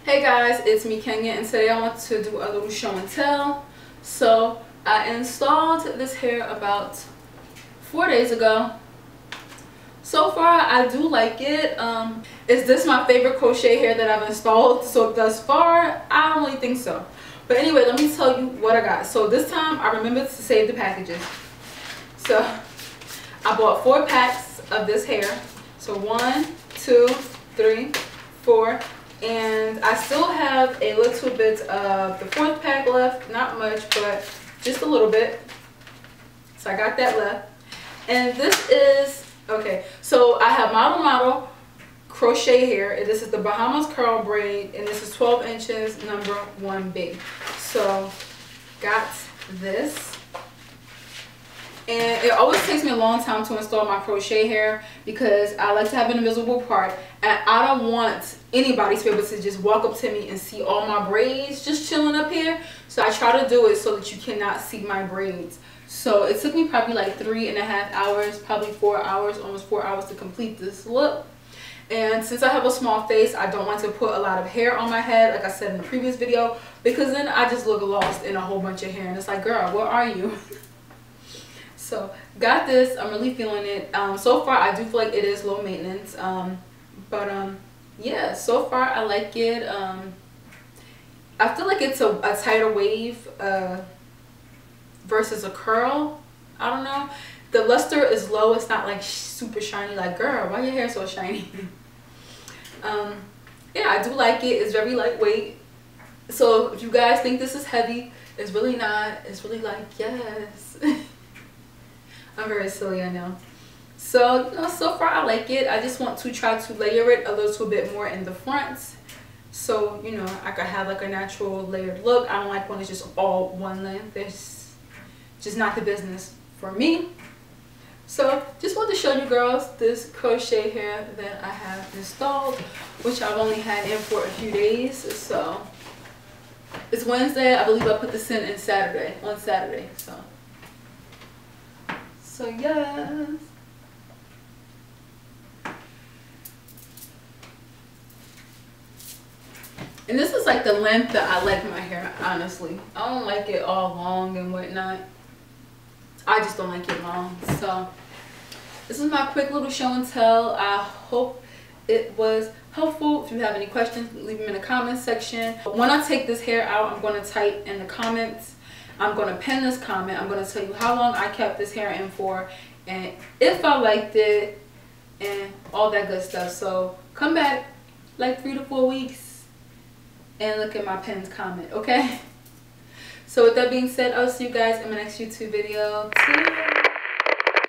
Hey guys, it's me Kenya, and today I want to do a little show and tell. So I installed this hair about 4 days ago. So far I do like it. Is this my favorite crochet hair that I've installed so thus far? I don't really think so. But anyway, let me tell you what I got. So this time I remembered to save the packages. So I bought 4 packs of this hair. So 1, 2, 3, 4. And I still have a little bit of the 4th pack left. Not much, but just a little bit. So I got that left. And this is, okay, so I have model crochet hair. And this is the Bahamas curl braid. And this is 12 inches, number 1B. So got this. And it always takes me a long time to install my crochet hair because I like to have an invisible part, and I don't want anybody to be able to just walk up to me and see all my braids just chilling up here. So I try to do it so that you cannot see my braids. So it took me probably like 3.5 hours, probably 4 hours, almost 4 hours to complete this look. And since I have a small face, I don't want to put a lot of hair on my head, like I said in the previous video, because then I just look lost in a whole bunch of hair, and it's like, girl, where are you? So got this. I'm really feeling it. So far I do feel like it is low maintenance, yeah, so far I like it. I feel like it's a tighter wave versus a curl. I don't know, the luster is low. It's not like super shiny. Like, girl, why your hair so shiny? Yeah, I do like it. It's very lightweight. So if you guys think this is heavy, it's really not. It's really like, yes. I'm very silly, I know. So, you know, so far I like it. I just want to try to layer it a little bit more in the front, so, you know, I could have like a natural layered look. I don't like when it's just all one length. It's just not the business for me. So just want to show you girls this crochet hair that I have installed, which I've only had in for a few days. So it's Wednesday. I believe I put this in Saturday, on Saturday. So yes. And this is like the length that I like my hair, honestly. I don't like it all long and whatnot. I just don't like it long. So this is my quick little show and tell. I hope it was helpful. If you have any questions, leave them in the comment section. When I take this hair out, I'm going to type in the comments. I'm going to pin this comment. I'm going to tell you how long I kept this hair in for, and if I liked it, and all that good stuff. So come back like 3 to 4 weeks and look at my pinned comment, okay? So with that being said, I'll see you guys in my next YouTube video. See you.